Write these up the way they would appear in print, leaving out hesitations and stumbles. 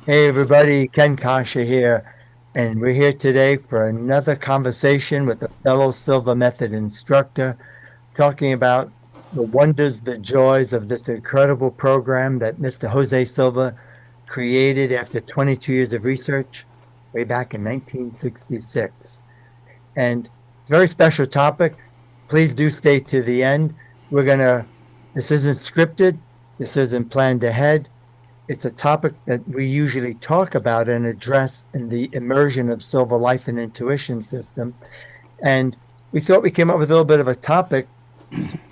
Hey everybody, Ken Coscia here, and we're here today for another conversation with a fellow Silva Method instructor, talking about the wonders, the joys of this incredible program that Mr. Jose Silva created after 22 years of research way back in 1966. And it's a very special topic. Please do stay to the end. This isn't scripted, this isn't planned ahead. It's a topic that we usually talk about and address in the immersion of Silva Life and Intuition system. And we thought we came up with a little bit of a topic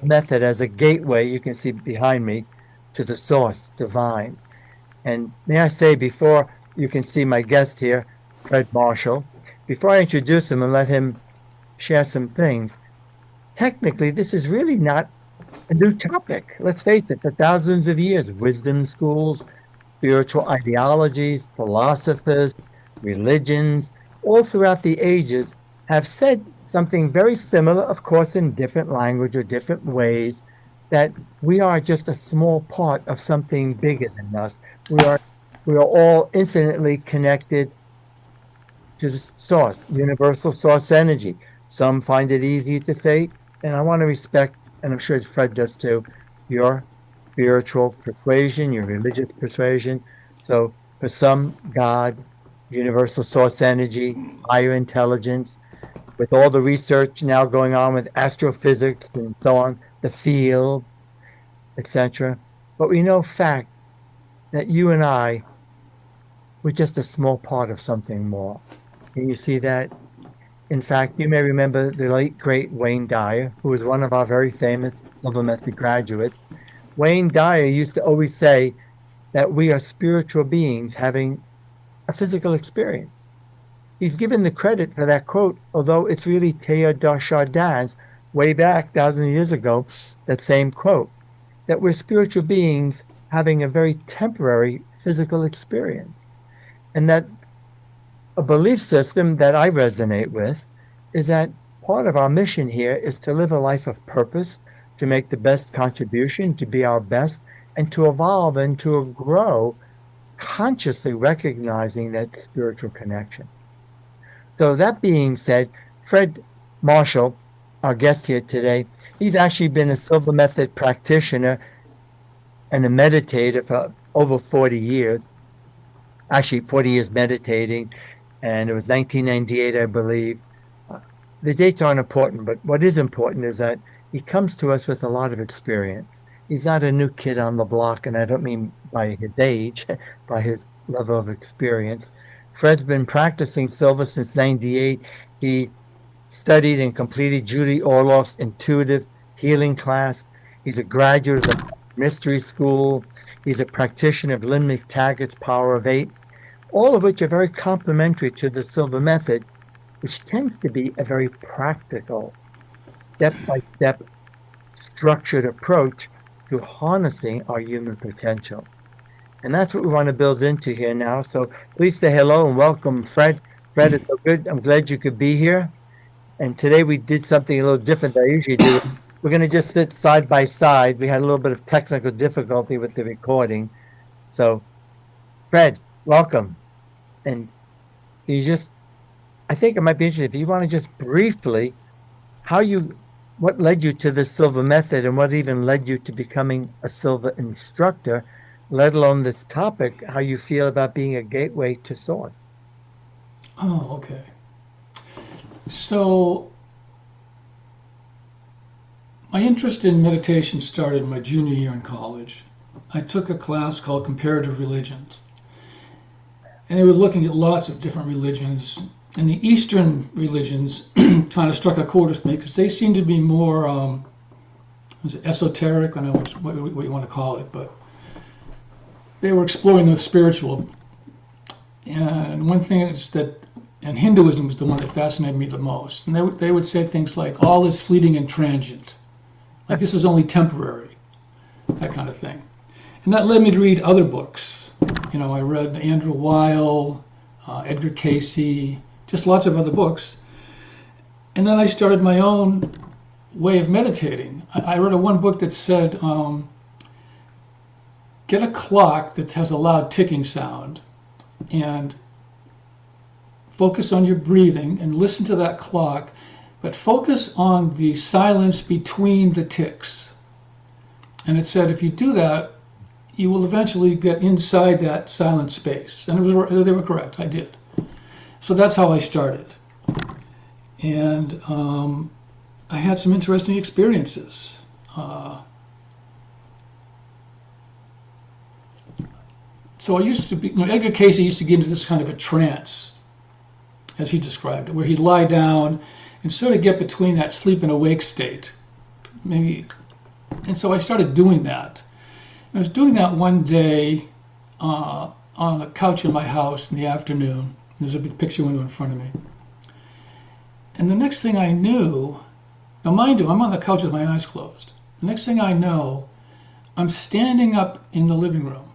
method as a gateway, you can see behind me, to the source divine. And may I say, before you can see my guest here, Fred Marshall, before I introduce him and let him share some things, technically, this is really not a new topic. Let's face it, for thousands of years, wisdom schools, spiritual ideologies, philosophers, religions, all throughout the ages have said something very similar, of course, in different language or different ways, that we are just a small part of something bigger than us. We are all infinitely connected to the source, universal source energy. Some find it easy to say, and I want to respect, and I'm sure Fred does too, your spiritual persuasion, your religious persuasion. So for some, God, universal source energy, higher intelligence, with all the research now going on with astrophysics and so on, the field, etc. But we know fact that you and I, we're just a small part of something more. Can you see that? In fact, you may remember the late, great Wayne Dyer, who was one of our very famous Silva Method graduates. Wayne Dyer used to always say that we are spiritual beings having a physical experience. He's given the credit for that quote, although it's really Teilhard de Chardin's way back 1,000 years ago, that same quote, that we're spiritual beings having a very temporary physical experience. And that a belief system that I resonate with is that part of our mission here is to live a life of purpose, to make the best contribution, to be our best, and to evolve and to grow, consciously recognizing that spiritual connection. So that being said, Fred Marshall, our guest here today, he's actually been a Silva Method practitioner and a meditator for over 40 years. Actually, 40 years meditating, and it was 1998, I believe. The dates aren't important, but what is important is that he comes to us with a lot of experience. He's not a new kid on the block, and I don't mean by his age, by his level of experience. Fred's been practicing Silva since 98. He studied and completed Judy Orloff's intuitive healing class. He's a graduate of the Mystery School. He's a practitioner of Lynn McTaggart's Power of Eight, all of which are very complementary to the Silva Method, which tends to be a very practical, step-by-step, structured approach to harnessing our human potential. And that's what we want to build into here now. So please say hello and welcome, Fred. Fred, it's so good. I'm glad you could be here. And today we did something a little different than I usually do. We're going to just sit side by side. We had a little bit of technical difficulty with the recording. So, Fred, welcome. And I think it might be interesting if you want to just briefly, what led you to the Silva Method and what even led you to becoming a Silva instructor, let alone this topic, how you feel about being a gateway to source. Oh, okay. So, my interest in meditation started in my junior year in college. I took a class called Comparative Religions. And they were looking at lots of different religions. And the Eastern religions kind of struck a chord with me because they seemed to be more esoteric, I don't know what you want to call it, but they were exploring the spiritual. And one thing is that, and Hinduism was the one that fascinated me the most. And they would say things like, all is fleeting and transient. Like this is only temporary, that kind of thing. And that led me to read other books. I read Andrew Weil, Edgar Cayce, just lots of other books. And then I started my own way of meditating. I read one book that said, get a clock that has a loud ticking sound and focus on your breathing and listen to that clock, but focus on the silence between the ticks. And it said if you do that, you will eventually get inside that silent space. And they were correct, I did. So that's how I started. And I had some interesting experiences. So I used to be, Edgar Cayce used to get into this kind of a trance, as he described it, where he'd lie down and sort of get between that sleep and awake state. Maybe, and so I started doing that. I was doing that one day on the couch in my house in the afternoon. There's a big picture window in front of me. And the next thing I knew, now mind you, I'm on the couch with my eyes closed. The next thing I know, I'm standing up in the living room.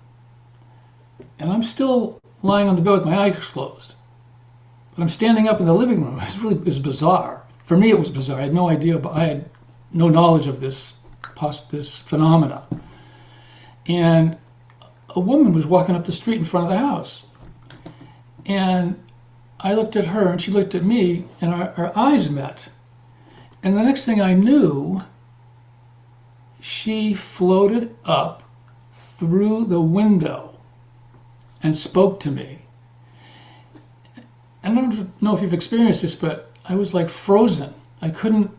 And I'm still lying on the bed with my eyes closed. But I'm standing up in the living room. It was bizarre. For me, it was bizarre. I had no idea, but I had no knowledge of this phenomena. And a woman was walking up the street in front of the house. And I looked at her and she looked at me, and our eyes met. And the next thing I knew, she floated up through the window and spoke to me. I don't know if you've experienced this, but I was like frozen. I couldn't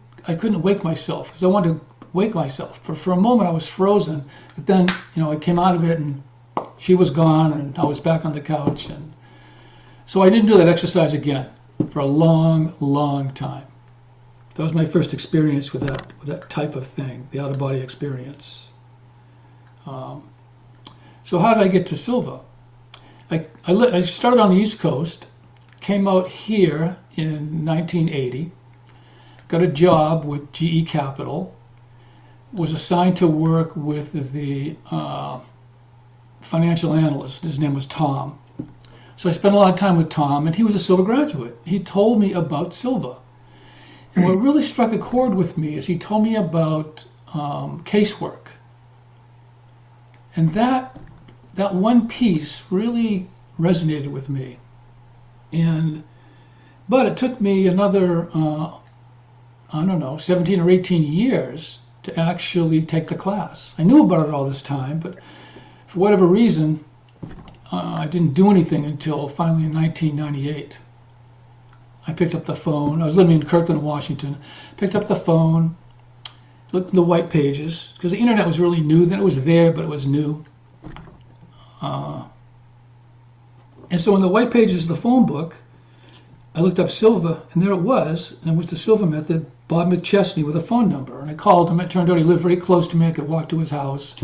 wake myself because I wanted to wake myself. But for a moment I was frozen. But then, I came out of it and she was gone and I was back on the couch. And so I didn't do that exercise again for a long, long time. That was my first experience with that type of thing, the out-of-body experience. So how did I get to Silva? I started on the East Coast, came out here in 1980, got a job with GE Capital, was assigned to work with the financial analyst. His name was Tom. So I spent a lot of time with Tom, and he was a Silva graduate. He told me about Silva. And what really struck a chord with me is he told me about casework. And that one piece really resonated with me. But it took me another, 17 or 18 years to actually take the class. I knew about it all this time, but for whatever reason, I didn't do anything until finally in 1998. I picked up the phone. I was living in Kirkland, Washington. Picked up the phone, looked at the white pages, because the internet was really new then. It was there, but it was new. And so in the white pages of the phone book, I looked up Silva, and there it was. And it was the Silva Method, Bob McChesney with a phone number. And I called him. It turned out he lived very close to me. I could walk to his house.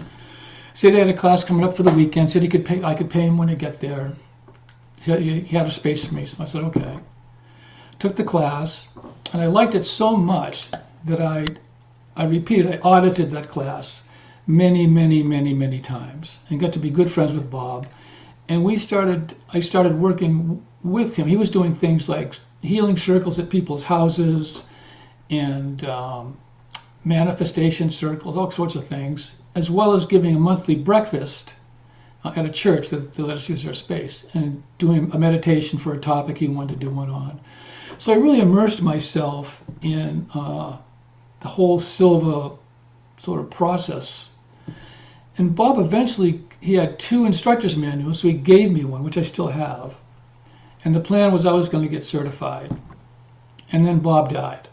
Said he had a class coming up for the weekend. Said I could pay him when I get there. He had a space for me. So I said, okay. Took the class, and I liked it so much that I audited that class many, many, many, many times, and got to be good friends with Bob. And I started working with him. He was doing things like healing circles at people's houses and manifestation circles, all sorts of things, as well as giving a monthly breakfast at a church that let us use their space, and doing a meditation for a topic he wanted to do one on. So I really immersed myself in the whole Silva sort of process. And Bob eventually, he had 2 instructor's manuals, so he gave me one, which I still have. And the plan was I was going to get certified. And then Bob died.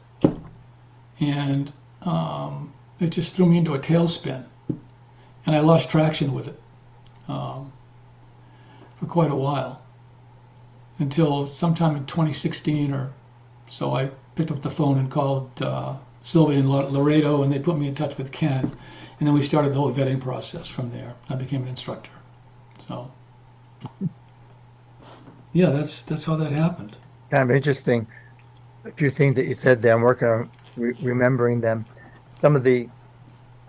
And it just threw me into a tailspin. And I lost traction with it for quite a while. Until sometime in 2016 or so, I picked up the phone and called Silva in Laredo, and they put me in touch with Ken. And then we started the whole vetting process from there. I became an instructor. So, yeah, that's how that happened. Kind of interesting. A few things that you said there, I'm working on remembering them. I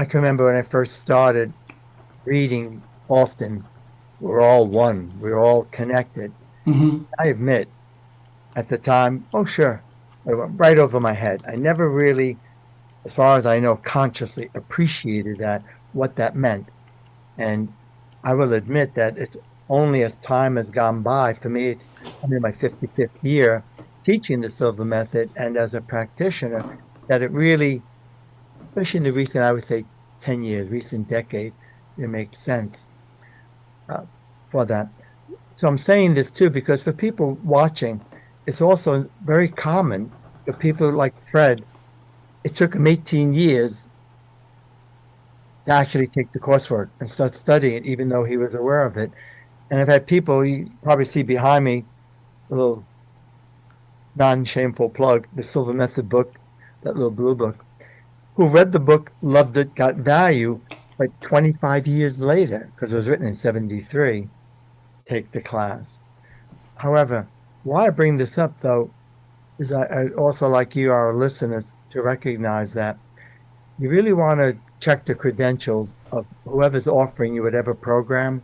can remember when I first started reading often, we're all one, we're all connected. Mm-hmm. I admit, at the time, oh sure, it went right over my head. I never really, as far as I know, consciously appreciated what that meant. And I will admit that only as time has gone by. For me, I'm in my 55th year teaching the Silva Method, and as a practitioner, that it really, especially in the recent, I would say 10 years, recent decade, it makes sense uh, for that. So I'm saying this too because for people watching, it's also very common for people like Fred. It took him 18 years to actually take the coursework and start studying it, even though he was aware of it. And I've had people, you probably see behind me, a little non-shameful plug, the Silva Method book, that little blue book, who read the book, loved it, got value, but 25 years later, because it was written in 73, take the class. However, why I bring this up, though, is I also like you, our listeners, to recognize that you really want to check the credentials of whoever's offering you whatever program.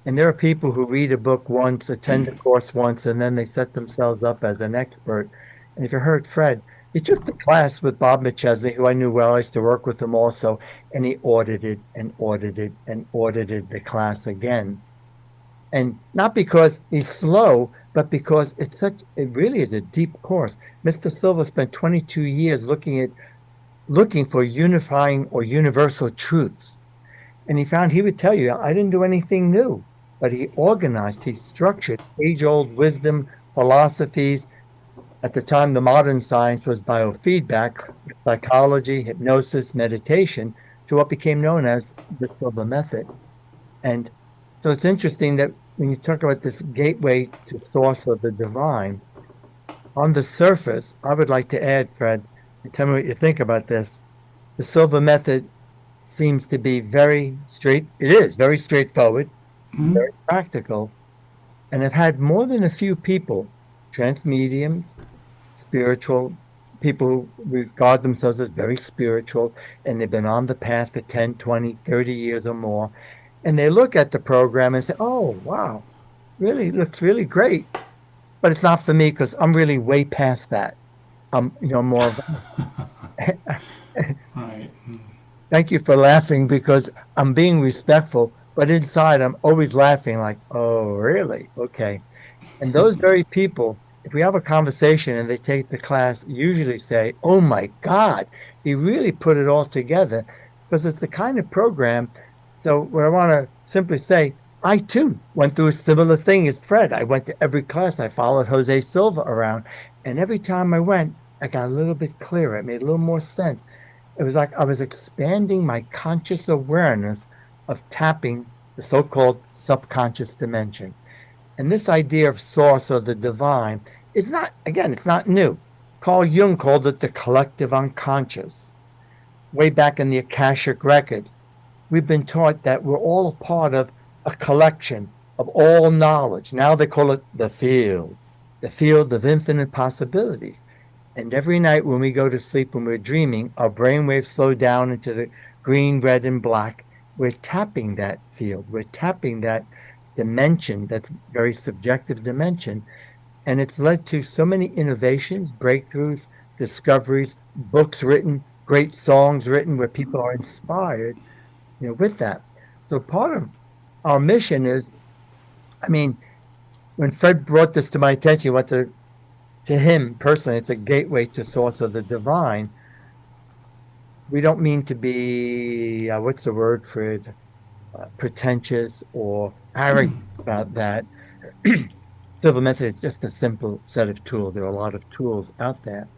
And there are people who read a book once, attend a course once, and then they set themselves up as an expert. And if you heard Fred, he took the class with Bob McChesney, who I knew well. I used to work with him also, and he audited and audited and audited the class again. And not because he's slow, but because it really is a deep course. Mr. Silva spent 22 years looking for unifying or universal truths. And he found he would tell you, I didn't do anything new, but he organized, he structured age-old wisdom, philosophies. At the time, the modern science was biofeedback, psychology, hypnosis, meditation, to what became known as the Silva Method. And so it's interesting that when you talk about this gateway to source of the divine, on the surface, I would like to add, Fred, and tell me what you think about this. The Silva Method seems to be it is very straightforward, Mhm. very practical, and I've had more than a few people, trance mediums, spiritual people who regard themselves as very spiritual, and they've been on the path for 10, 20, 30 years or more, and they look at the program and say, oh, wow, really looks really great, but it's not for me because I'm really way past that. More of Right. Thank you for laughing because I'm being respectful, but inside I'm always laughing like, oh, really? Okay. And those very people, if we have a conversation and they take the class, usually say, oh my God, he really put it all together because it's the kind of program. So what I want to simply say, I too went through a similar thing as Fred. I went to every class. I followed Jose Silva around. And every time I went, I got a little bit clearer. It made a little more sense. It was like I was expanding my conscious awareness of tapping the so-called subconscious dimension. And this idea of source or the divine is not, again, it's not new. Carl Jung called it the collective unconscious. Way back in the Akashic records, we've been taught that we're all a part of a collection of all knowledge. Now they call it the field of infinite possibilities. And every night when we go to sleep, when we're dreaming, our brainwaves slow down into the green, red, and black. We're tapping that field. We're tapping that dimension, that's very subjective dimension. And it's led to so many innovations, breakthroughs, discoveries, books written, great songs written where people are inspired, with that. So part of our mission is, I mean, when Fred brought this to my attention, what to him personally, it's a gateway to source of the divine. We don't mean to be, what's the word for it, pretentious or arrogant about that. Silva Method is just a simple set of tools. There are a lot of tools out there.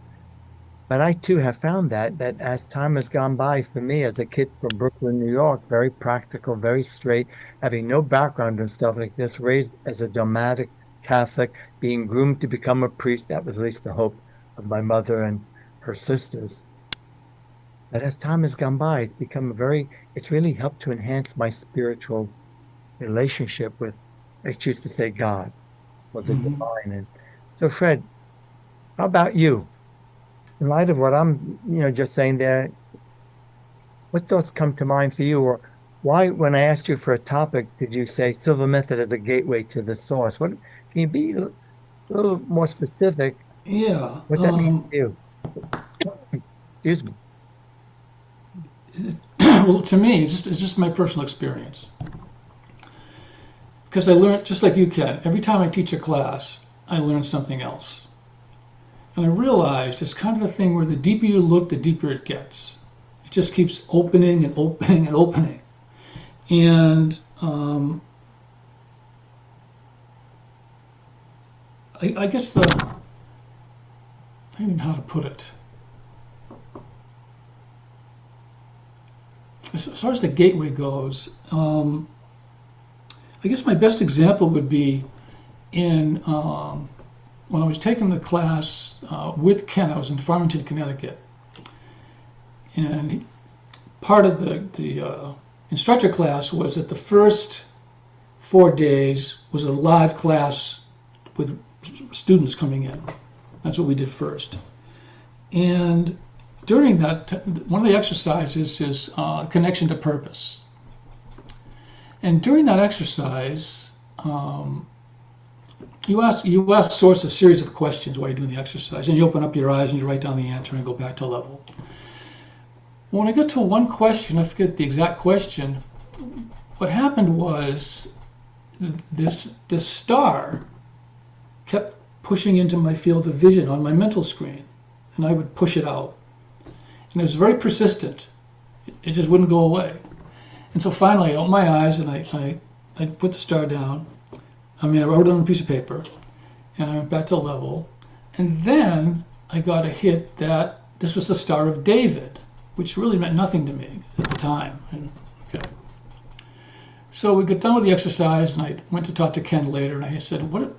But I too have found that as time has gone by for me as a kid from Brooklyn, New York, very practical, very straight, having no background and stuff like this, raised as a dogmatic Catholic, being groomed to become a priest, that was at least the hope of my mother and her sisters. But as time has gone by, it's really helped to enhance my spiritual relationship with, I choose to say God or the Mhm. divine. And so, Fred, how about you? In light of what I'm, just saying there, what thoughts come to mind for you? Or why, when I asked you for a topic, did you say Silva Method as a gateway to the source? Can you be a little more specific Yeah. what that means to you? Excuse me. Well, to me, it's just my personal experience. because I learned, just like you can, every time I teach a class, I learn something else. And I realized it's kind of a thing where the deeper you look, the deeper it gets. It just keeps opening and opening and opening. And I guess I don't even know how to put it. As far as the gateway goes, I guess my best example would be in when I was taking the class with Ken. I was in Farmington, Connecticut, and part of the instructor class was that the first 4 days was a live class with students coming in. That's what we did first. And during that, one of the exercises is connection to purpose. And during that exercise, you ask Source a series of questions while you're doing the exercise, and you open up your eyes and you write down the answer and go back to level. When I got to one question, I forget the exact question, what happened was this star kept pushing into my field of vision on my mental screen, and I would push it out. And it was very persistent. It just wouldn't go away. And so finally I opened my eyes and I put the star down. I wrote it on a piece of paper, and I went back to level. And then I got a hit that this was the Star of David, which really meant nothing to me at the time. Okay. So we got done with the exercise, and I went to talk to Ken later, and I said, what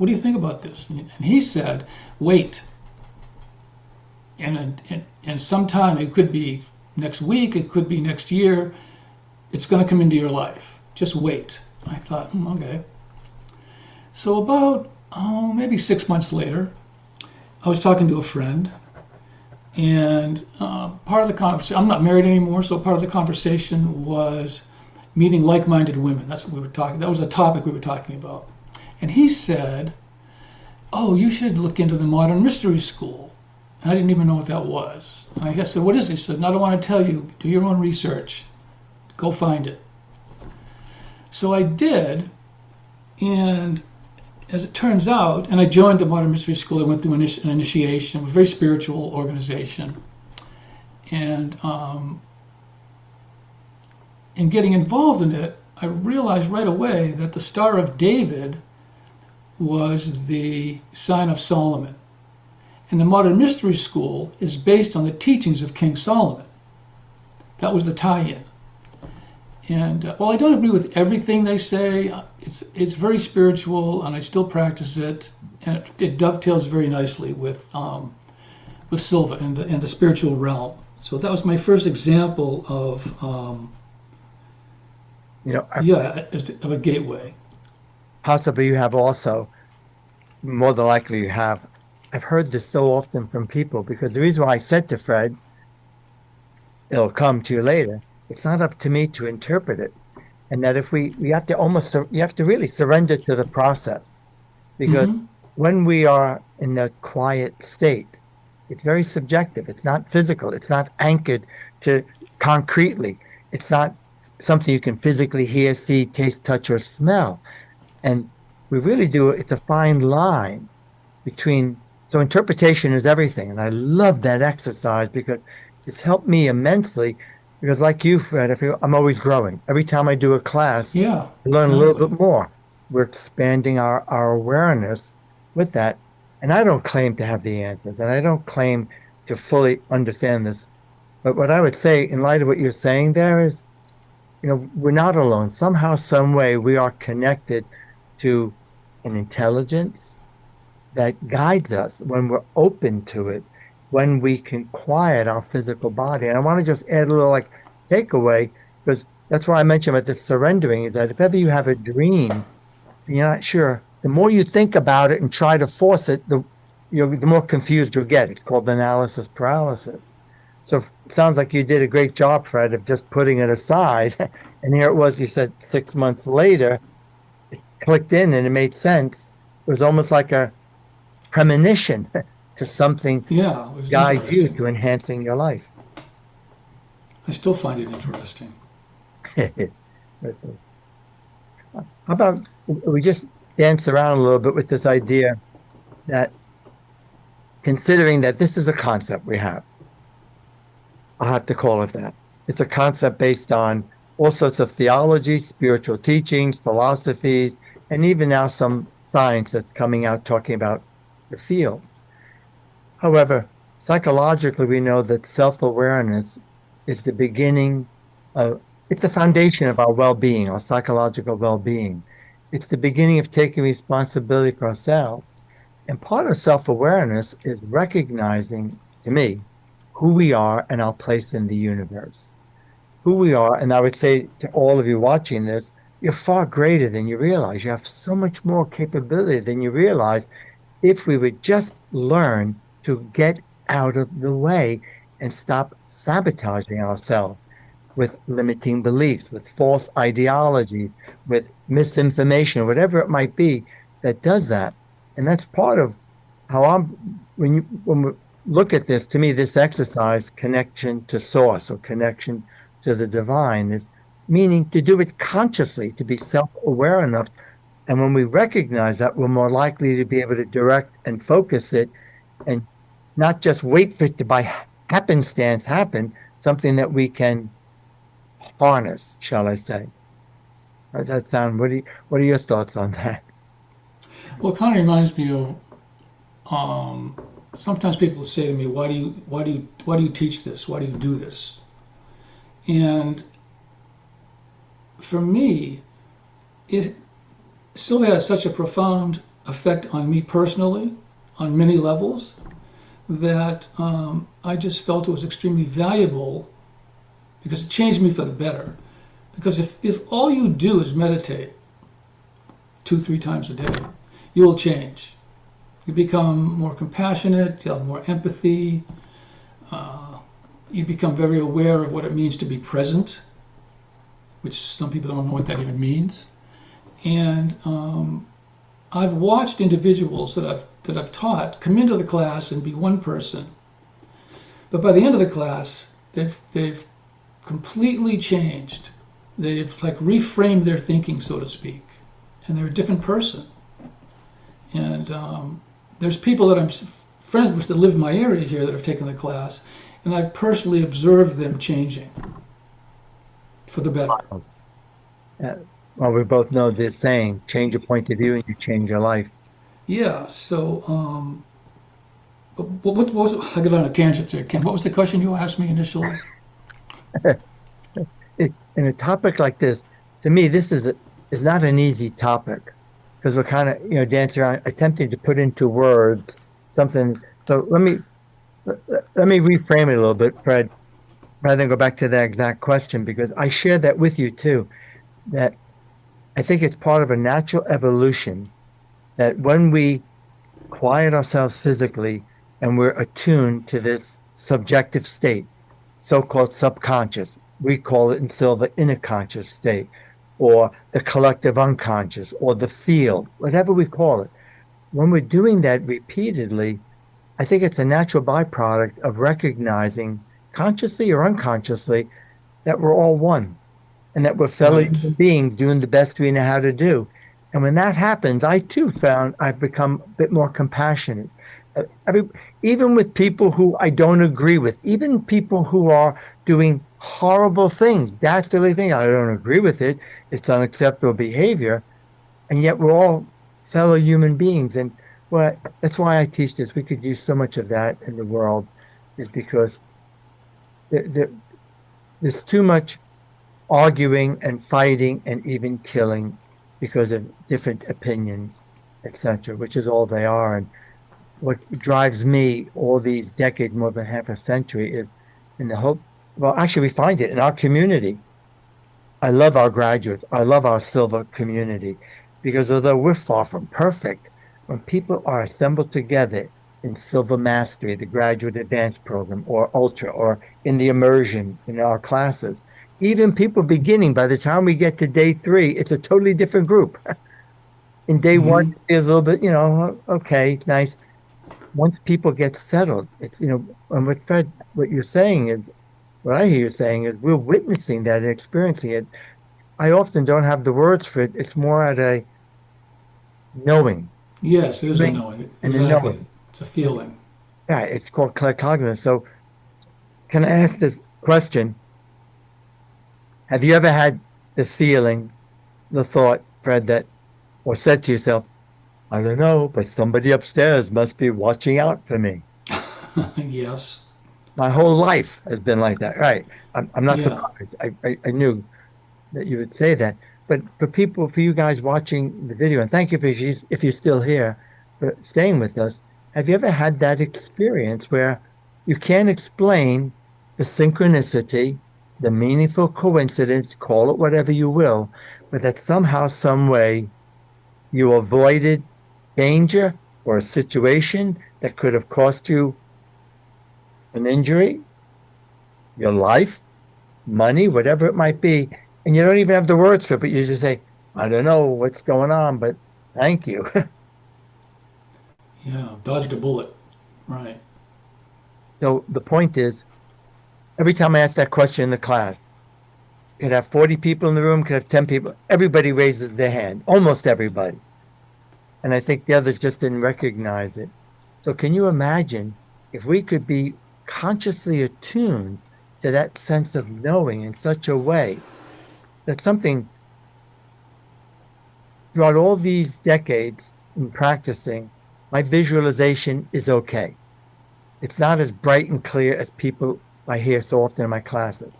do you think about this? And he said, wait. And sometime, it could be next week, it could be next year, it's going to come into your life. Just wait. I thought, okay. So about, maybe 6 months later, I was talking to a friend, and part of the conversation, I'm not married anymore, so part of the conversation was meeting like-minded women. That's what we were talking, that was the topic we were talking about. And he said, oh, you should look into the Modern Mystery School. And I didn't even know what that was. And I said, what is it? He said, I don't want to tell you, do your own research, go find it. So I did, and as it turns out, and I joined the Modern Mystery School. I went through an initiation, a very spiritual organization. And in getting involved in it, I realized right away that the Star of David was the sign of Solomon. And the Modern Mystery School is based on the teachings of King Solomon. That was the tie-in. And while I don't agree with everything they say, it's very spiritual, and I still practice it, and it dovetails very nicely with Silva and the spiritual realm. So that was my first example of of a gateway. Possibly you have also, more than likely you have. I've heard this so often from people, because the reason why I said to Fred, it'll come to you later, it's not up to me to interpret it. And that if we have to you have to really surrender to the process. Because when we are in a quiet state, it's very subjective. It's not physical. It's not anchored to concretely. It's not something you can physically hear, see, taste, touch, or smell. And we really do, it's a fine line between, so interpretation is everything. And I love that exercise because it's helped me immensely. Because like you, Fred, I'm always growing. Every time I do a class, I learn a little bit more. We're expanding our awareness with that. And I don't claim to have the answers, and I don't claim to fully understand this. But what I would say, in light of what you're saying there, is, we're not alone. Somehow, some way, we are connected to an intelligence that guides us when we're open to it, when we can quiet our physical body. And I want to just add a little takeaway, because that's why I mentioned about the surrendering, is that if ever you have a dream and you're not sure, the more you think about it and try to force it, the more confused you'll get. It's called analysis paralysis. So it sounds like you did a great job, Fred, of just putting it aside. And here it was, you said 6 months later, it clicked in and it made sense. It was almost like a premonition to something guide you to enhancing your life. I still find it interesting. How about we just dance around a little bit with this idea that considering that this is a concept we have, I'll have to call it that. It's a concept based on all sorts of theology, spiritual teachings, philosophies, and even now some science that's coming out talking about the field. However, psychologically, we know that self-awareness is the beginning of, it's the foundation of our well-being, our psychological well-being. It's the beginning of taking responsibility for ourselves. And part of self-awareness is recognizing, to me, who we are and our place in the universe. Who we are, and I would say to all of you watching this, you're far greater than you realize. You have so much more capability than you realize if we would just learn to get out of the way and stop sabotaging ourselves with limiting beliefs, with false ideology, with misinformation, whatever it might be that does that. And that's part of how when we look at this, to me, this exercise, connection to source or connection to the divine, is meaning to do it consciously, to be self-aware enough. And when we recognize that, we're more likely to be able to direct and focus it and not just wait for it to by happenstance happen, something that we can harness, shall I say. How does that sound? What are your thoughts on that? Well, it kind of reminds me of sometimes people say to me, why do you teach this? Why do you do this? And for me, it still has such a profound effect on me personally, on many levels, that I just felt it was extremely valuable because it changed me for the better. Because if all you do is meditate 2-3 times a day, you will change. You become more compassionate, you have more empathy, you become very aware of what it means to be present, which some people don't know what that even means. And I've watched individuals that I've taught come into the class and be one person, but by the end of the class, they've completely changed. They've like reframed their thinking, so to speak, and they're a different person. And there's people that I'm friends with that live in my area here that have taken the class, and I've personally observed them changing for the better. Well, we both know this saying, change your point of view and you change your life. Yeah, so what was, I got on a tangent there, Ken. What was the question you asked me initially? In a topic like this, to me, is not an easy topic because we're kind of, dancing around, attempting to put into words something. So let me reframe it a little bit, Fred, rather than go back to that exact question, because I share that with you too, that I think it's part of a natural evolution that when we quiet ourselves physically and we're attuned to this subjective state, so-called subconscious, we call it in Silva inner conscious state, or the collective unconscious, or the field, whatever we call it. When we're doing that repeatedly, I think it's a natural byproduct of recognizing, consciously or unconsciously, that we're all one and that we're fellow Right. human beings doing the best we know how to do. And when that happens, I too found I've become a bit more compassionate. Even with people who I don't agree with, even people who are doing horrible things, dastardly things, I don't agree with it. It's unacceptable behavior. And yet we're all fellow human beings. And that's why I teach this. We could use so much of that in the world, is because there's too much arguing and fighting and even killing because of different opinions, etc., which is all they are. And what drives me all these decades, more than half a century, is in the hope, well, actually, we find it in our community. I love our graduates. I love our Silva community because although we're far from perfect, when people are assembled together in Silva Mastery, the graduate advanced program, or Ultra, or in the immersion in our classes, even people beginning, by the time we get to day 3, it's a totally different group. In day 1, Hmm. it's a little bit, okay, nice. Once people get settled, it's, and what you're saying is, what I hear you saying is we're witnessing that and experiencing it. I often don't have the words for it. It's more at knowing, Yes, it is a knowing knowing. and the Exactly. knowing. It's a feeling. Yeah, it's called claircognizance. So can I ask this question? Have you ever had the feeling, the thought, Fred, that, or said to yourself, I don't know, but somebody upstairs must be watching out for me? Yes. My whole life has been like that. Right. I'm not Yeah. surprised. I knew that you would say that. But for people, for you guys watching the video, and thank you for if you're still here, for staying with us, have you ever had that experience where you can't explain the synchronicity, the meaningful coincidence, call it whatever you will, but that somehow, some way, you avoided danger or a situation that could have cost you an injury, your life, money, whatever it might be, and you don't even have the words for it, but you just say, I don't know what's going on, but thank you. Yeah. Dodged a bullet. Right. So the point is, every time I ask that question in the class, could have 40 people in the room, could have 10 people, everybody raises their hand, almost everybody. And I think the others just didn't recognize it. So can you imagine if we could be consciously attuned to that sense of knowing in such a way that something throughout all these decades in practicing, my visualization is okay. It's not as bright and clear as people I hear so often in my classes.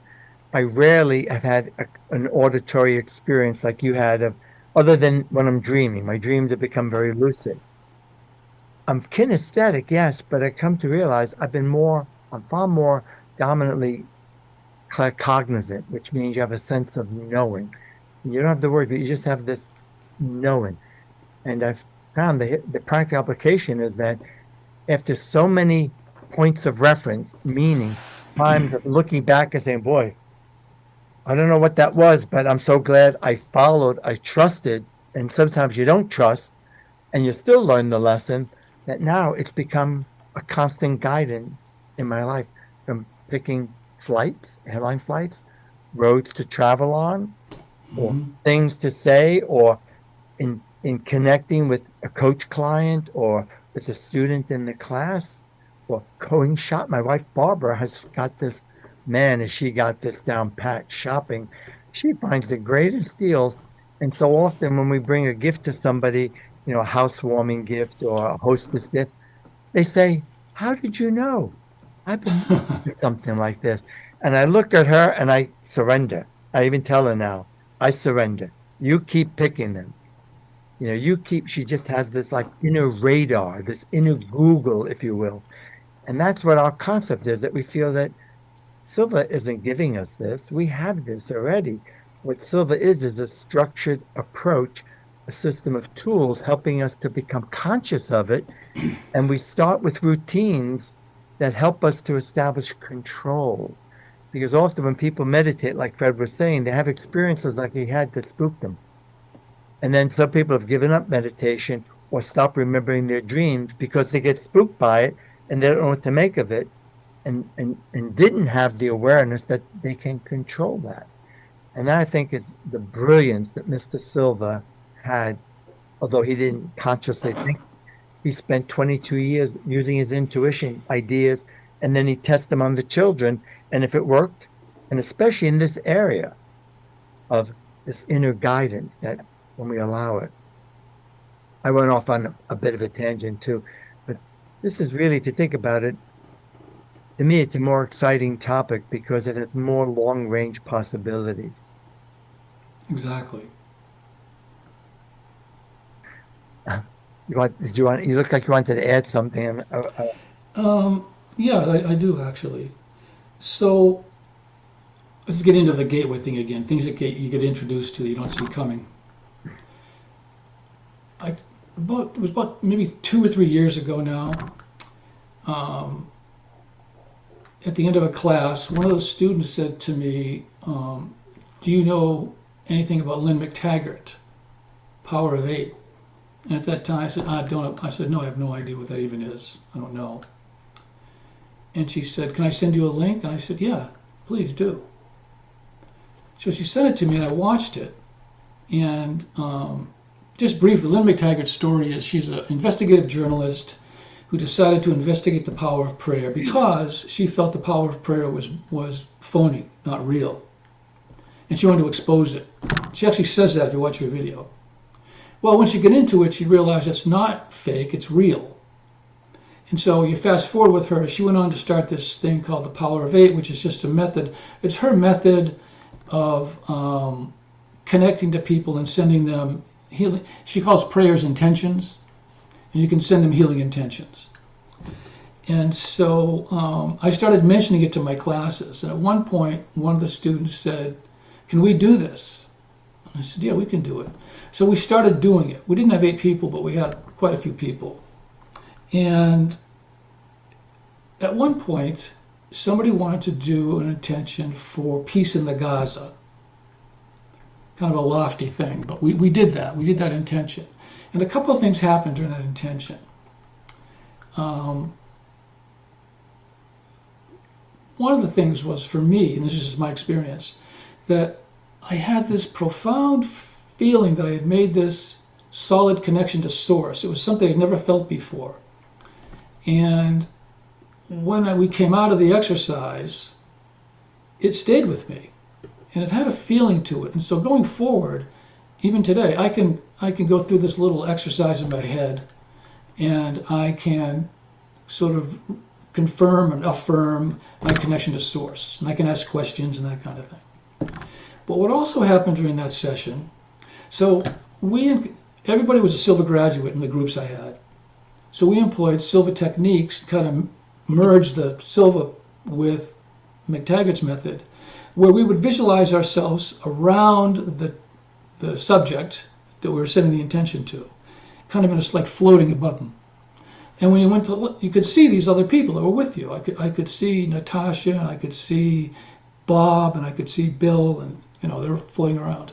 I rarely have had an auditory experience like you had of, other than when I'm dreaming. My dreams have become very lucid. I'm kinesthetic, yes, but I come to realize I'm far more dominantly cognizant, which means you have a sense of knowing. You don't have the word, but you just have this knowing. And I've found the practical application is that after so many points of reference, meaning times of looking back and saying, boy, I don't know what that was, but I'm so glad I followed, I trusted. And sometimes you don't trust and you still learn the lesson that now it's become a constant guidance in my life from picking flights, airline flights, roads to travel on, or Hmm. things to say, or in connecting with a coach client or with a student in the class, or going shop. My wife Barbara has got this, man, has she got this down pat shopping. She finds the greatest deals. And so often when we bring a gift to somebody, a housewarming gift or a hostess gift, they say, how did you know? I've been looking for something like this. And I look at her and I surrender. I even tell her now, I surrender. You keep picking them. She just has this like inner radar, this inner Google, if you will. And that's what our concept is, that we feel that Silva isn't giving us this. We have this already. What Silva is a structured approach, a system of tools helping us to become conscious of it. And we start with routines that help us to establish control. Because often when people meditate, like Fred was saying, they have experiences like he had that spook them. And then some people have given up meditation or stopped remembering their dreams because they get spooked by it and they don't know what to make of it and didn't have the awareness that they can control that. And that I think is the brilliance that Mr. Silva had, although he didn't consciously think. He spent 22 years using his intuition ideas, and then he tested them on the children. And if it worked, and especially in this area of this inner guidance, that when we allow it. I went off on a bit of a tangent too, but this is really, if you think about it, to me, it's a more exciting topic because it has more long range possibilities. Exactly. You look like you wanted to add something. Yeah, I do actually. So let's get into the gateway thing again. Things that you get introduced to that you don't see coming. It was about maybe 2 or 3 years ago now. At the end of a class, one of the students said to me, "Do you know anything about Lynn McTaggart, Power of Eight?" And at that time, I said, "I don't." I said, "No, I have no idea what that even is. I don't know." And she said, "Can I send you a link?" And I said, "Yeah, please do." So she sent it to me, and I watched it, and just briefly, Lynn McTaggart's story is she's an investigative journalist who decided to investigate the power of prayer because she felt the power of prayer was phony, not real. And she wanted to expose it. She actually says that if you watch her video. Well, when she got into it, she realized it's not fake, it's real. And so you fast forward with her, she went on to start this thing called the Power of Eight, which is just a method. It's her method of connecting to people and sending them healing. She calls prayers intentions, and you can send them healing intentions. And so I started mentioning it to my classes. And at one point, one of the students said, "Can we do this?" And I said, "Yeah, we can do it." So we started doing it. We didn't have 8 people, but we had quite a few people. And at one point, somebody wanted to do an intention for peace in the Gaza. Kind of a lofty thing, but we did that. We did that intention. And a couple of things happened during that intention. One of the things was for me, and this is just my experience, that I had this profound feeling that I had made this solid connection to source. It was something I'd never felt before. And when we came out of the exercise, it stayed with me. And it had a feeling to it. And so going forward, even today, I can go through this little exercise in my head, and I can sort of confirm and affirm my connection to source. And I can ask questions and that kind of thing. But what also happened during that session, so everybody was a Silva graduate in the groups I had. So we employed Silva techniques, kind of merged the Silva with McTaggart's method, where we would visualize ourselves around the subject that we were setting the intention to, kind of in a, like floating above them. And when you went to look, you could see these other people that were with you. I could see Natasha, and I could see Bob, and I could see Bill, and they were floating around.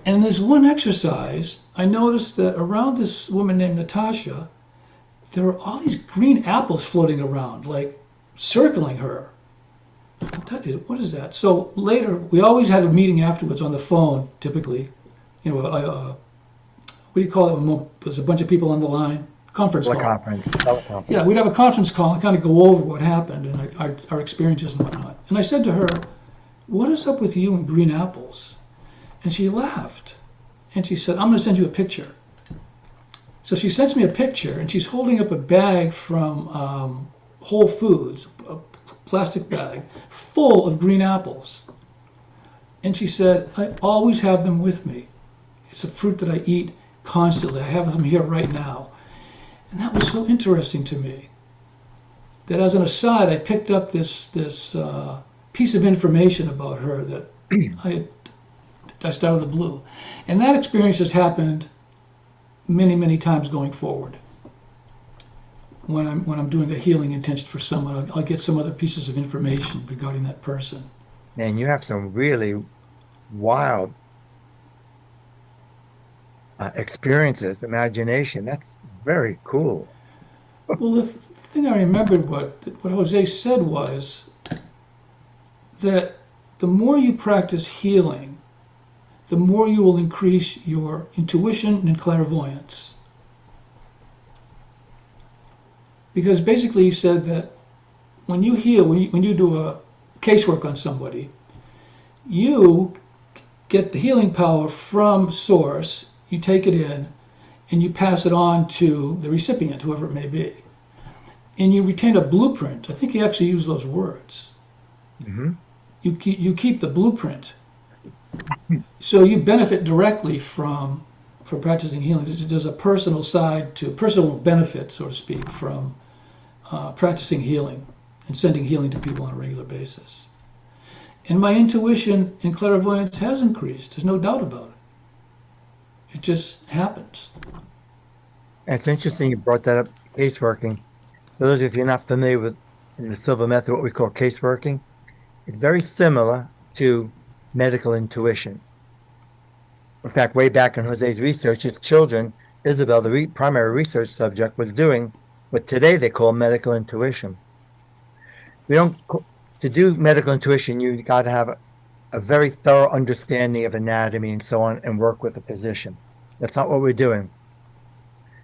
And in this one exercise, I noticed that around this woman named Natasha, there were all these green apples floating around, like circling her. What is that? So later, we always had a meeting afterwards on the phone, typically. What do you call it when there's a bunch of people on the line? Conference call. Teleconference. Yeah, we'd have a conference call and kind of go over what happened and our experiences and whatnot. And I said to her, "What is up with you and green apples?" And she laughed. And she said, "I'm going to send you a picture." So she sends me a picture, and she's holding up a bag from Whole Foods, a plastic bag, full of green apples. And she said, "I always have them with me. It's a fruit that I eat constantly. I have them here right now." And that was so interesting to me, that as an aside, I picked up this piece of information about her that I just out of the blue. And that experience has happened many, many times going forward. When I'm doing the healing intention for someone, I'll get some other pieces of information regarding that person. Man, you have some really wild experiences, imagination. That's very cool. Well, the thing I remembered what Jose said was that the more you practice healing, the more you will increase your intuition and clairvoyance. Because basically he said that when you heal, when you do a casework on somebody, you get the healing power from source, you take it in, and you pass it on to the recipient, whoever it may be. And you retain a blueprint. I think he actually used those words. Mm-hmm. You keep the blueprint. So you benefit directly from practicing healing. There's a personal side to personal benefit, so to speak, from practicing healing and sending healing to people on a regular basis. And my intuition and clairvoyance has increased. There's no doubt about it. It just happens. It's interesting you brought that up, caseworking. For those of you not familiar with in the Silva Method, what we call caseworking, it's very similar to medical intuition. In fact, way back in Jose's research, his children, Isabel, the primary research subject, was doing what today they call medical intuition. To do medical intuition, you got to have a very thorough understanding of anatomy and so on, and work with a physician. That's not what we're doing.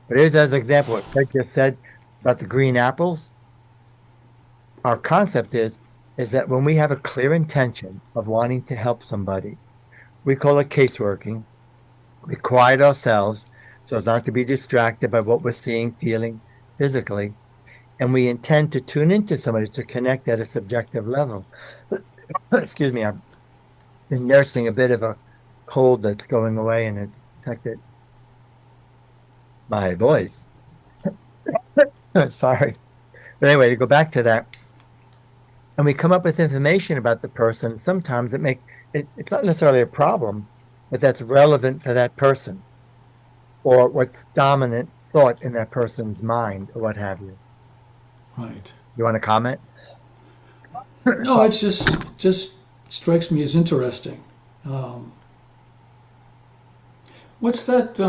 But here's as an example, what Fred just said about the green apples. Our concept is that when we have a clear intention of wanting to help somebody, we call it caseworking. We quiet ourselves so as not to be distracted by what we're seeing, feeling physically. And we intend to tune into somebody to connect at a subjective level. Excuse me, I've been nursing a bit of a cold that's going away and it's affected my voice. Sorry. But anyway, to go back to that, and we come up with information about the person, sometimes it's not necessarily a problem, but that's relevant for that person or what's dominant thought in that person's mind or what have you. Right. You want to comment? No, it's just strikes me as interesting. Um, what's that?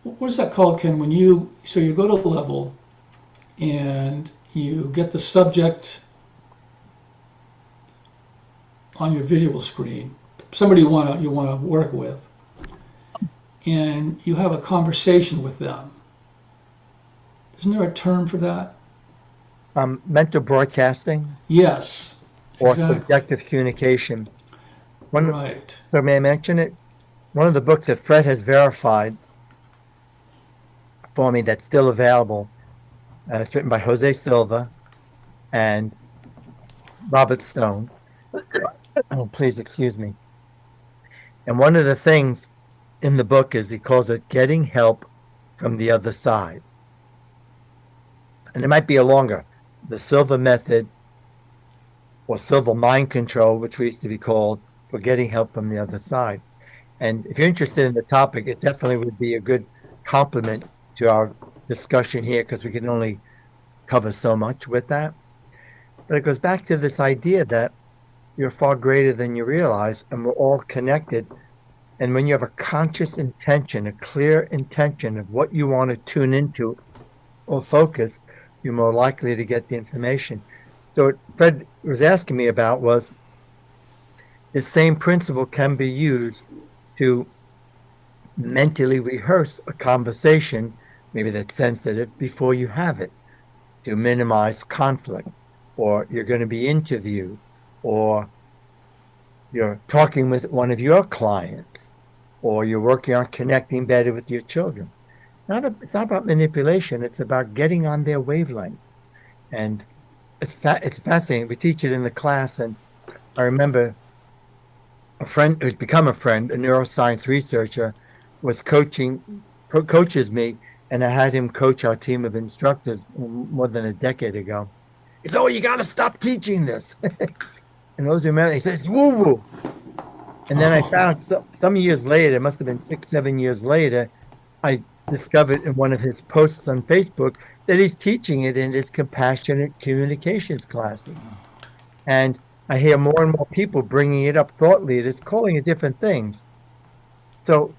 What is that called, Ken? When you go to level and you get the subject on your visual screen, somebody you want to work with, and you have a conversation with them. Isn't there a term for that? Mental broadcasting Yes, or exactly. subjective communication. Right. So may I mention it? One of the books that Fred has verified for me that's still available. It's written by Jose Silva and Robert Stone. Oh, please excuse me. And one of the things in the book is he calls it getting help from the other side. And it might be a longer, the Silva Method or Silva Mind Control, which we used to be called, for getting help from the other side. And if you're interested in the topic, it definitely would be a good complement to our discussion here because we can only cover so much with that. But it goes back to this idea that you're far greater than you realize and we're all connected. And when you have a conscious intention, a clear intention of what you want to tune into or focus, you're more likely to get the information. So what Fred was asking me about was the same principle can be used to mentally rehearse a conversation, maybe that's sensitive, before you have it, to minimize conflict, or you're going to be interviewed, or you're talking with one of your clients, or you're working on connecting better with your children. It's not about manipulation. It's about getting on their wavelength. And it's fascinating. We teach it in the class. And I remember a friend who's become a friend, a neuroscience researcher, was coaches me, and I had him coach our team of instructors more than a decade ago. He said, "Oh, you got to stop teaching this." And those who remember, he said, "It's woo-woo." And then I found some years later, it must have been 6, 7 years later, I discovered in one of his posts on Facebook that he's teaching it in his compassionate communications classes. And I hear more and more people bringing it up, thought leaders, calling it different things. So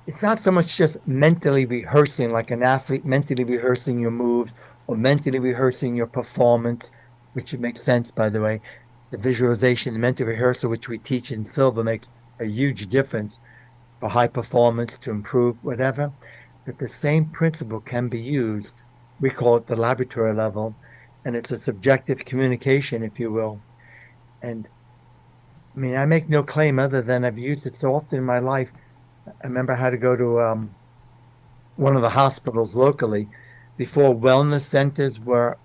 it's not so much just mentally rehearsing, like an athlete mentally rehearsing your moves or mentally rehearsing your performance, which makes sense, by the way. The visualization, the mental rehearsal, which we teach in Silva, makes a huge difference for high performance, to improve whatever. But the same principle can be used. We call it the laboratory level, and it's a subjective communication, if you will. And I mean, I make no claim other than I've used it so often in my life. I remember I had to go to one of the hospitals locally before wellness centers were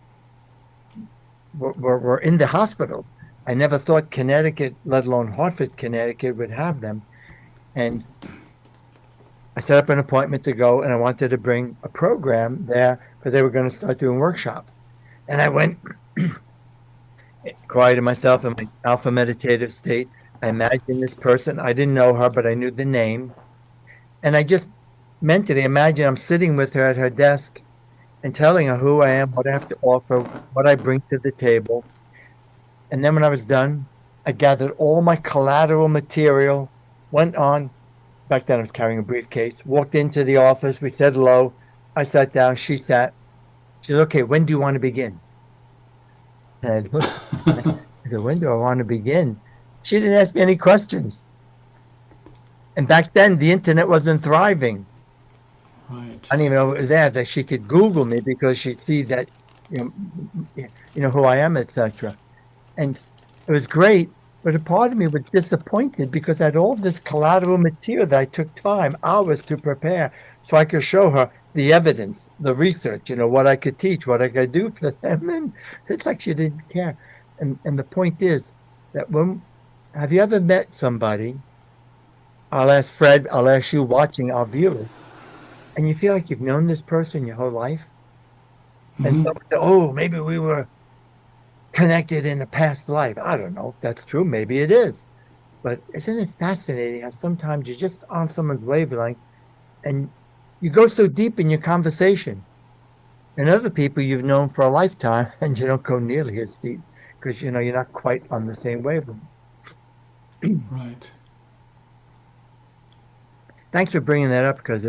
in the hospital. I never thought Connecticut, let alone Hartford, Connecticut, would have them. And I set up an appointment to go, and I wanted to bring a program there because they were going to start doing workshops. And I went, quieted myself in my alpha meditative state. I imagined this person. I didn't know her, but I knew the name. And I just mentally imagined I'm sitting with her at her desk and telling her who I am, what I have to offer, what I bring to the table. And then when I was done, I gathered all my collateral material, went on. Back then I was carrying a briefcase, walked into the office. We said hello. I sat down. She sat. She said, "Okay, when do you want to begin?" And I said, "When do I want to begin?" She didn't ask me any questions. And back then, the internet wasn't thriving. Right. I didn't even know it was there, that she could Google me because she'd see that, who I am, etc. And it was great, but a part of me was disappointed because I had all this collateral material that I took time, hours to prepare, so I could show her the evidence, the research, what I could teach, what I could do for them. And it's like she didn't care. And the point is that have you ever met somebody? I'll ask Fred, I'll ask you watching our viewers, and you feel like you've known this person your whole life. And Mhm. someone say, oh, maybe we were connected in a past life. I don't know if that's true. Maybe it is. But isn't it fascinating how sometimes you're just on someone's wavelength and you go so deep in your conversation, and other people you've known for a lifetime and you don't go nearly as deep because you're not quite on the same wavelength. Right. Thanks for bringing that up because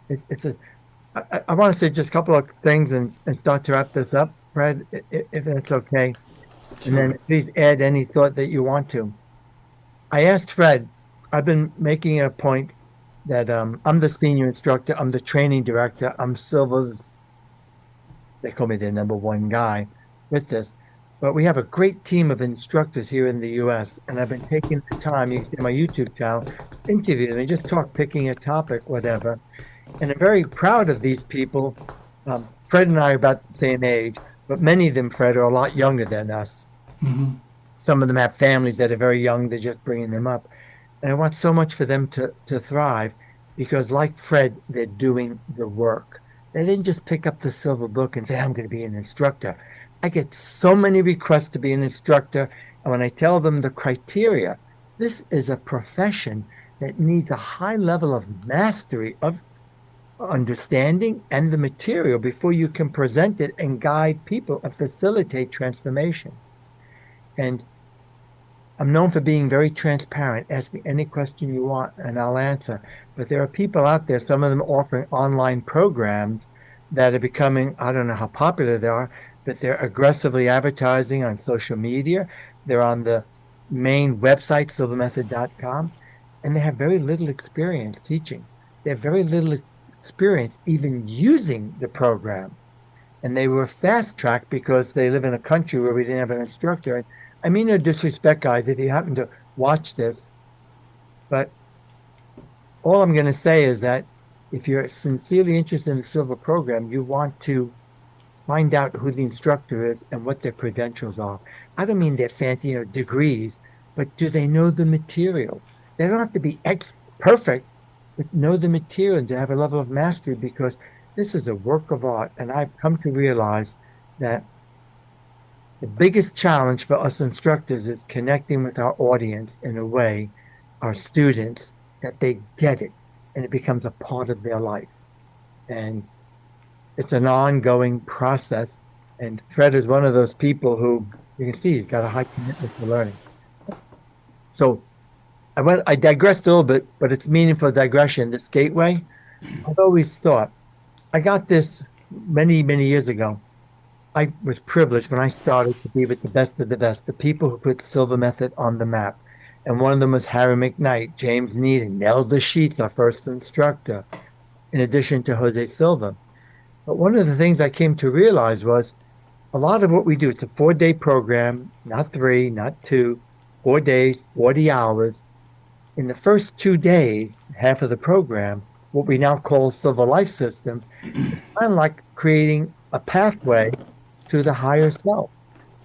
it's a I want to say just a couple of things and start to wrap this up, Fred, if that's okay. And Sure. then please add any thought that you want to. I asked Fred, I've been making a point that I'm the senior instructor, I'm the training director, I'm Silva's, they call me their number one guy with this. But we have a great team of instructors here in the US, and I've been taking the time, you can see my YouTube channel, interview them and just talk, picking a topic, whatever. And I'm very proud of these people. Fred and I are about the same age, but many of them, Fred, are a lot younger than us. Hmm. Some of them have families that are very young. They're just bringing them up. And I want so much for them to thrive because, like Fred, they're doing the work. They didn't just pick up the silver book and say, I'm going to be an instructor. I get so many requests to be an instructor. And when I tell them the criteria, this is a profession that needs a high level of mastery of understanding and the material before you can present it and guide people and facilitate transformation. And I'm known for being very transparent. Ask me any question you want and I'll answer. But there are people out there, some of them offering online programs that are becoming, I don't know how popular they are, but they're aggressively advertising on social media. They're on the main website, silvamethod.com, and they have very little experience teaching. They have very little experience even using the program. And they were fast tracked because they live in a country where we didn't have an instructor. And I mean no disrespect, guys, if you happen to watch this, but all I'm going to say is that if you're sincerely interested in the Silva program, you want to find out who the instructor is and what their credentials are. I don't mean their fancy, degrees, but do they know the material? They don't have to be perfect, but know the material and to have a level of mastery because this is a work of art. And I've come to realize that the biggest challenge for us instructors is connecting with our audience in a way, our students, that they get it and it becomes a part of their life. And it's an ongoing process. And Fred is one of those people who you can see he's got a high commitment to learning. So I digressed a little bit, but it's meaningful digression. This gateway, I've always thought, I got this many, many years ago. I was privileged when I started to be with the best of the best, the people who put Silva Method on the map. And one of them was Harry McKnight, James Needham, Nelda Sheets, our first instructor, in addition to Jose Silva. But one of the things I came to realize was a lot of what we do, it's a 4-day program, not 3, not 2, 4 days, 40 hours. In the first 2 days, half of the program, what we now call Silva Life System, is kind of like creating a pathway to the higher self,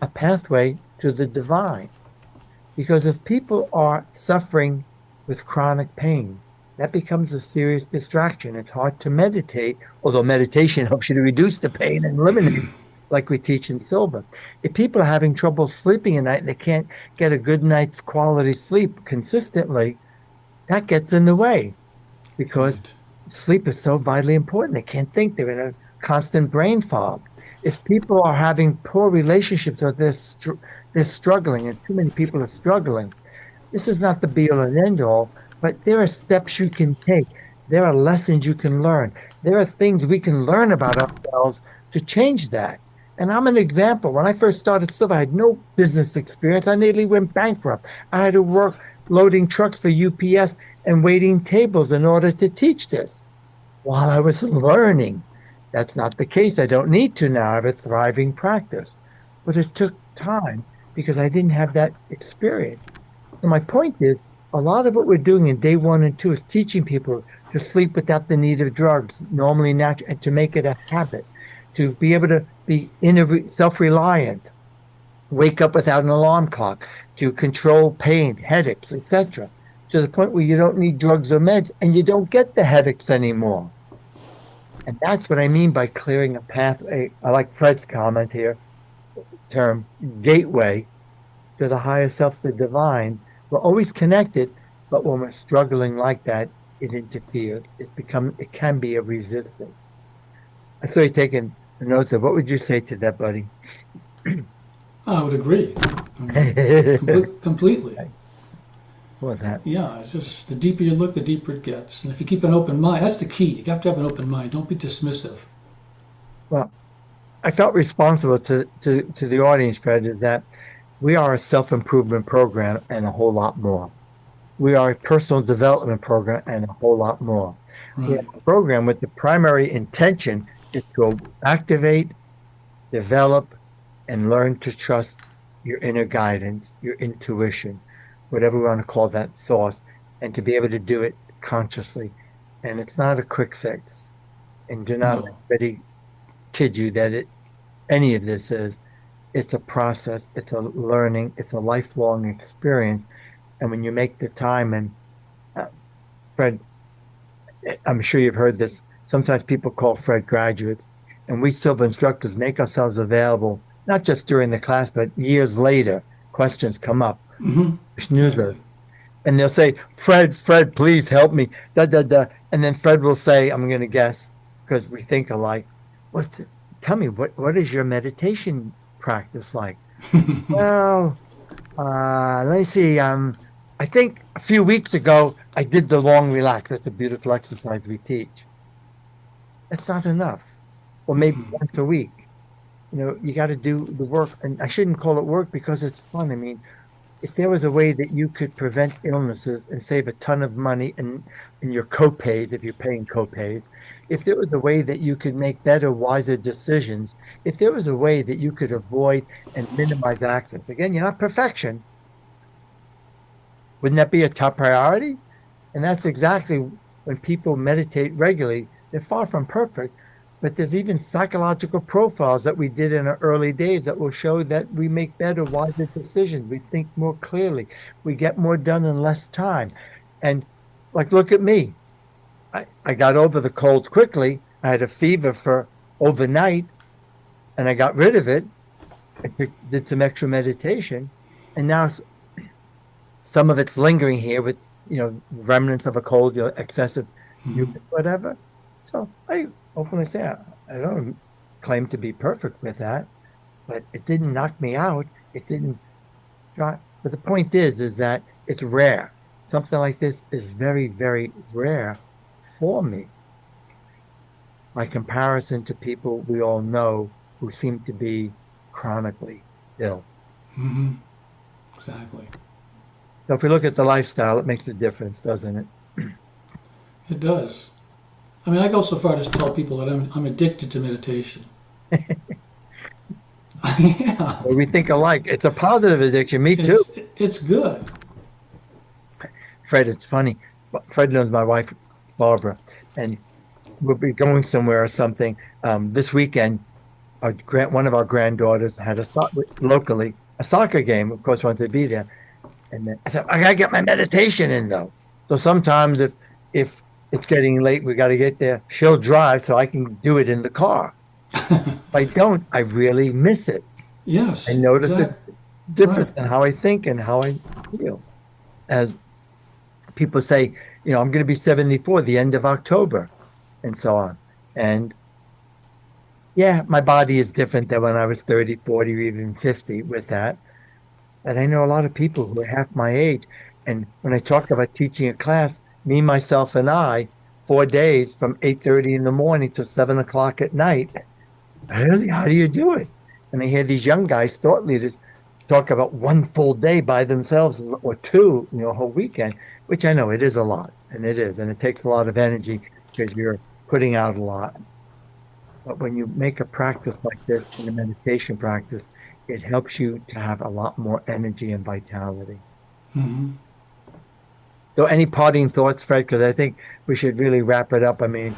a pathway to the divine. Because if people are suffering with chronic pain, that becomes a serious distraction. It's hard to meditate, although meditation helps you to reduce the pain and eliminate it, like we teach in Silva. If people are having trouble sleeping at night and they can't get a good night's quality sleep consistently, that gets in the way because Right. sleep is so vitally important. They can't think. They're in a constant brain fog. If people are having poor relationships or they're struggling, and too many people are struggling, this is not the be-all and end-all, but there are steps you can take. There are lessons you can learn. There are things we can learn about ourselves to change that. And I'm an example. When I first started Silva, I had no business experience. I nearly went bankrupt. I had to work loading trucks for UPS, and waiting tables in order to teach this while I was learning. That's not the case. I don't need to now. I have a thriving practice. But it took time because I didn't have that experience. And my point is, a lot of what we're doing in day 1 and 2 is teaching people to sleep without the need of drugs, normally natural, and to make it a habit, to be able to be self-reliant, wake up without an alarm clock, to control pain, headaches, etc., to the point where you don't need drugs or meds and you don't get the headaches anymore. And that's what I mean by clearing a path. I like Fred's comment here, term gateway to the higher self, the divine. We're always connected, but when we're struggling like that, it interferes. It can be a resistance. I saw you taking notes of what would you say to that, buddy? I would agree. Completely. What was that? Yeah, it's just the deeper you look, the deeper it gets. And if you keep an open mind, that's the key. You have to have an open mind. Don't be dismissive. Well, I felt responsible to the audience, Fred, is that we are a self-improvement program and a whole lot more. We are a personal development program and a whole lot more. Right. We are a program with the primary intention is to activate, develop, and learn to trust your inner guidance, your intuition, whatever we want to call that source, and to be able to do it consciously. And it's not a quick fix. And do not let anybody kid you that any of this is. It's a process, it's a learning, it's a lifelong experience. And when you make the time, and Fred, I'm sure you've heard this, sometimes people call Fred graduates, and we Silva instructors make ourselves available, not just during the class, but years later, questions come up. Snoozers. And they'll say, Fred, please help me. And then Fred will say, I'm going to guess, because we think alike, tell me, what is your meditation practice like? Well, let me see. I think a few weeks ago, I did the long relax. That's a beautiful exercise we teach. That's not enough. Or maybe once a week. You got to do the work. And I shouldn't call it work because it's fun. I mean, if there was a way that you could prevent illnesses and save a ton of money in your copays, if you're paying copays, if there was a way that you could make better, wiser decisions, if there was a way that you could avoid and minimize accidents, again, you're not perfection. Wouldn't that be a top priority? And that's exactly when people meditate regularly. They're far from perfect, but there's even psychological profiles that we did in our early days that will show that we make better, wiser decisions. We think more clearly. We get more done in less time. And look at me. I got over the cold quickly. I had a fever for overnight, and I got rid of it. I did some extra meditation, and now some of it's lingering here with remnants of a cold, excessive mucus, whatever. So I openly say I don't claim to be perfect with that, but it didn't knock me out. It didn't try. But the point is that it's rare. Something like this is very, very rare for me, by comparison to people we all know who seem to be chronically ill. Exactly. So if we look at the lifestyle, it makes a difference, doesn't it? It does. I mean, I go so far as to tell people that I'm addicted to meditation. Yeah. We think alike. It's a positive addiction. Me too. It's good. Fred, it's funny. Fred knows my wife, Barbara, and we'll be going somewhere or something. This weekend, one of our granddaughters had locally a soccer game. Of course, wanted to be there. And then I said, I gotta get my meditation in though. So sometimes if it's getting late, we got to get there. She'll drive so I can do it in the car. If I don't, I really miss it. Yes. I notice a difference in how I think and how I feel. As people say, I'm going to be 74 the end of October and so on. And yeah, my body is different than when I was 30, 40, or even 50 with that. But I know a lot of people who are half my age. And when I talk about teaching a class, me, myself, and I, 4 days from 8:30 in the morning to 7 o'clock at night. Really? How do you do it? And I hear these young guys, thought leaders, talk about one full day by themselves or two, a whole weekend, which I know it is a lot. And it is. And it takes a lot of energy because you're putting out a lot. But when you make a practice like this in a meditation practice, it helps you to have a lot more energy and vitality. Hmm. So any parting thoughts, Fred? Because I think we should really wrap it up. I mean,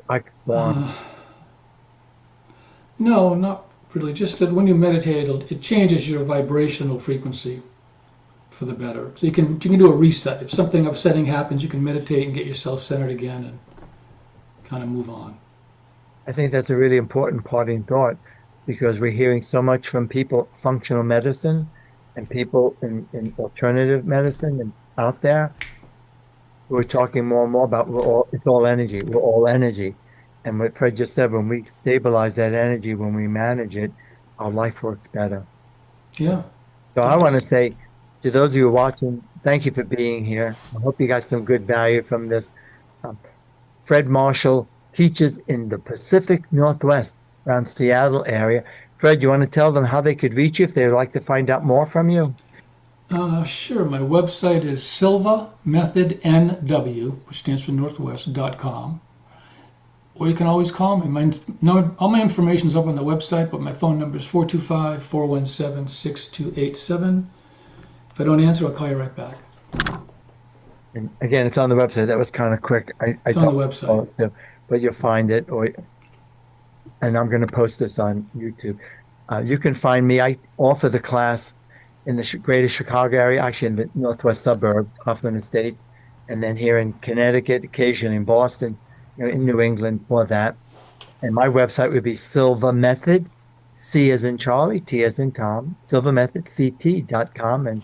I could go on. No, not really. Just that when you meditate, it changes your vibrational frequency for the better. So you can do a reset. If something upsetting happens, you can meditate and get yourself centered again and kind of move on. I think that's a really important parting thought because we're hearing so much from people, functional medicine and people in alternative medicine and out there. We're talking more and more about it's all energy. We're all energy. And what Fred just said, when we stabilize that energy, when we manage it, our life works better. Yeah, So it I want to does. say to those of you watching, thank you for being here. I hope you got some good value from this. Um, Fred Marshall teaches in the Pacific Northwest around Seattle area. Fred, you want to tell them how they could reach you if they'd like to find out more from you? Sure. My website is Silva Method NW, which stands for Northwest.com. Or you can always call me. All my information is up on the website, but my phone number is 425-417-6287. If I don't answer, I'll call you right back. And again, it's on the website. That was kind of quick. I It's on the don't website. know it too, but you'll find it. And I'm going to post this on YouTube. You can find me. I offer the class in the greater Chicago area, actually in the northwest suburbs, Hoffman Estates, and then here in Connecticut, occasionally in Boston, in New England for that. And my website would be Silva Method, C as in Charlie, T as in Tom, silvamethodct.com. And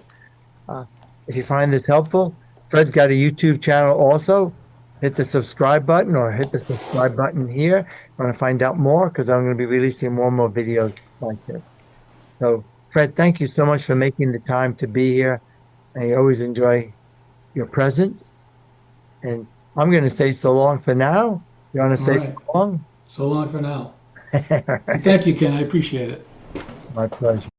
uh, if you find this helpful, Fred's got a YouTube channel also. Hit the subscribe button or hit the subscribe button here. Want to find out more because I'm going to be releasing more and more videos like this. So, Fred, thank you so much for making the time to be here. I always enjoy your presence. And I'm going to say so long for now. You want to All say right. so long? So long for now. All And right. thank you, Ken. I appreciate it. My pleasure.